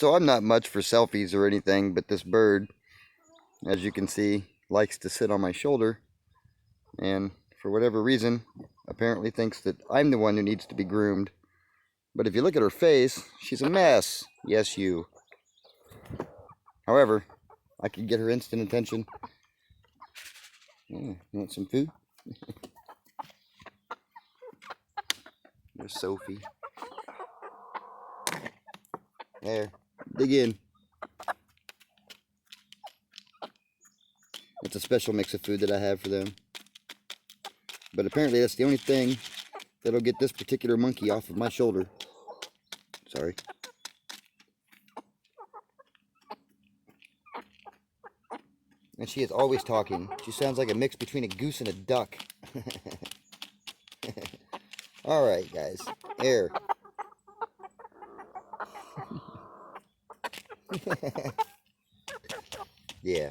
So I'm not much for selfies or anything, but this bird, as you can see, likes to sit on my shoulder, and for whatever reason, apparently thinks that I'm the one who needs to be groomed. But if you look at her face, she's a mess. Yes, you. However, I could get her instant attention. You want some food? There's Sophie. There, dig in. It's a special mix of food that I have for them. But apparently that's the only thing that'll get this particular monkey off of my shoulder. Sorry. And she is always talking. She sounds like a mix between a goose and a duck. Alright, guys. Air. Yeah.